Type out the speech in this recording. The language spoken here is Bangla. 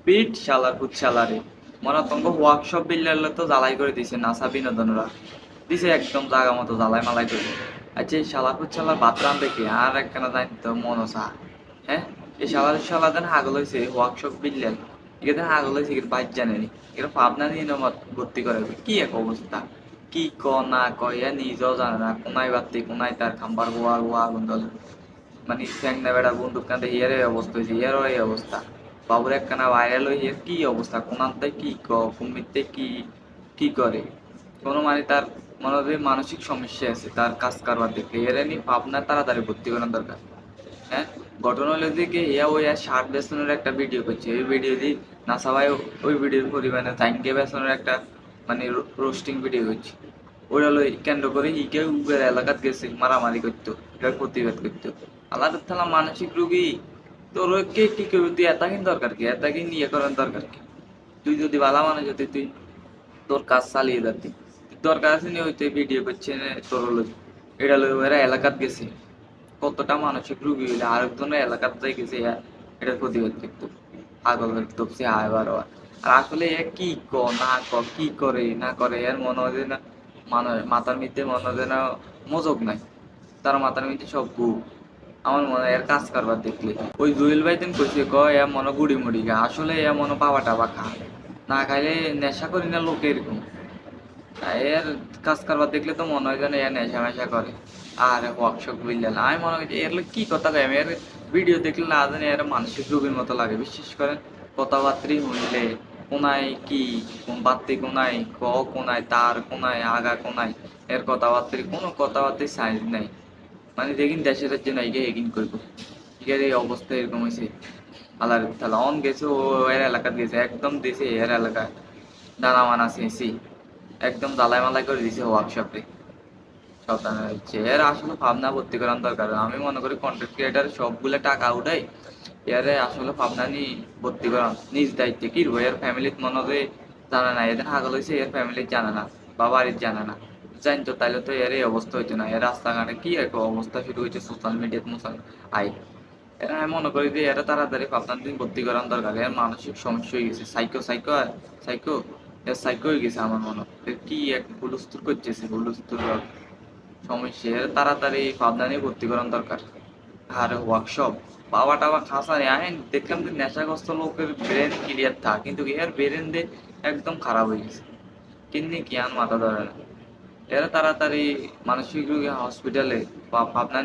পিট শালার ভূত শালারে মরাতঙ্গ ওয়ার্কশপ বিল্লার তো জ্বালাই করে দিছে নাসা বিনোদনরা দিছে একদম জাগা মতো জ্বালাই মালাই করে। আচ্ছা এই শালা ভূত শালার বাতরান দেখে আর একখানা জানি তো মনসা হ্যাঁ এই শালাদের হাগল হয়েছে ওয়ার্কশপ বিল্লাল এখানে হাগল হয়েছে বাইক জানেনি এটা পাবনা নিয়ে ভর্তি করে কি এক অবস্থা কি ক না কয় নিজেও জানে না কোনায় বাত্তি কোনায় তার খাম্বার গোয়া গোয়া আগুন দলে মানে ঠ্যাং না বেড়া বন্দুক কান্দে হিয়ার এই অবস্থা হয়েছে হিয়ারও এই অবস্থা বাবুর একখানা ভাইরাল হয়ে হিয়ার কি অবস্থা কোনান্তায় কি কুমিরতে কি কি করে কোনো মানে তার মনে মানসিক সমস্যা আছে তার কাজ কারবার দেখে এর নি পাবনা তাড়াতাড়ি ভর্তি করার দরকার। হ্যাঁ ঘটনা হলো দিকে ইয়া ওই শার্ট বেসনের একটা ভিডিও করছে ওই ভিডিও দিয়ে নাসা ভাই ওই ভিডিওর পরিমাণে থাইনকে বেসনের একটা মানে রোস্টিং ভিডিও করছে ওরা লই কেন্দ্র করে হিকে উবের এলাকাত গেছে মারামারি করতো এটার প্রতিবাদ করতো আল্লাহ তালা মানসিক রুগী তোর কে কি করবি তুই এতাকিন দরকার কি এতাকিন ইয়ে করার দরকার কি তুই যদি ভালো মানে যদি তুই তোর কাজ চালিয়ে যাতি দরকার আছে নি হইতে ভিডিও করছে তোর লই এটা লই ওরা এলাকাত গেছে কতটা মানসিক রুগী হইলে আরেকজনের এলাকাত যাই গেছে এটার প্রতিবাদ করতো পাগল তপসি হায় বার আর আসলে এ কি ক না ক কি করে না করে এর মনে হয় না মাথার মধ্যে মনে হয় না মজক নাই তার মাথার মধ্যে সব গু আমার মনে হয় এর কাজ কারবার দেখলে ওই জুয়েল ভাই দিন কইছে ক এ মনে গুড়ি মুড়ি খা আসলে এ মনে পাবা টাবা খা না খাইলে নেশা করি না লোক এরকম এর কাজ কারবার দেখলে তো মনে হয় যেন এ নেশা মেশা করে আর ওয়ার্কশপ বুঝলেন আমি মনে করি এর কি কথা কয় আমি এর ভিডিও দেখলে না জানি এর মানসিক রোগীর মতো লাগে বিশেষ করে কথাবার্তি হইলে কোনায় কি কোন বাত্তি কোনায় ক কোনায় তার কোনায় আগা কোনায় এর কথাবার্তির কোনো কথাবার্তির সাইজ নাই মানে দেখিন দেশের জন্য এগিন করবো এর এই অবস্থা এরকম হয়েছে আল্লাহ তালা অন গেছে ও এর এলাকাত গেছে একদম দিয়েছে এর এলাকায় দানা মানা চেয়েছি একদম জ্বালাই মালাই করে দিছে ওয়ার্কশপে সাবধানে হচ্ছে এর আসলে ভাবনা ভর্তি করার দরকার আমি মনে করি কন্টেন্ট ক্রিয়েটার সবগুলো টাকা উঠাই এর আসলে ভাবনা নিয়ে ভর্তি করা নিজ দায়িত্বে কি এর ফ্যামিলির মনে হয় জানে না এদের হাগল হয়েছে এর ফ্যামিলির জানে না বা বাড়ির জানে না জানতো তাইলে তো এর এই অবস্থা হইতো না এর রাস্তাঘাটে কি এক অবস্থা শুরু হয়েছে সোশ্যাল মিডিয়াতে আই এরা আমি মনে করি যে এরা তাড়াতাড়ি ভাবনার দিন ভর্তি করার দরকার এর মানসিক সমস্যা হয়ে গেছে সাইকো এর সাইকো হয়ে গেছে আমার মনে হয় কি এক হুলস্থুর করতেছে হুলস্থুর সমস্যা এর তাড়াতাড়ি ভাবনা নিয়ে ভর্তি করার দরকার। আর ওয়ার্কশপ বাবা টাবা খাসা নেই আমি দেখলাম যে নেশাগ্রস্ত লোকের ব্রেন ক্লিয়ার থাক কিন্তু এর ব্রেন দিয়ে একদম খারাপ হয়ে গেছে কিন্তু কি আর মাথা ধরে না এরা তাড়াতাড়ি মানসিক রোগী হসপিটালে বা ভাবনা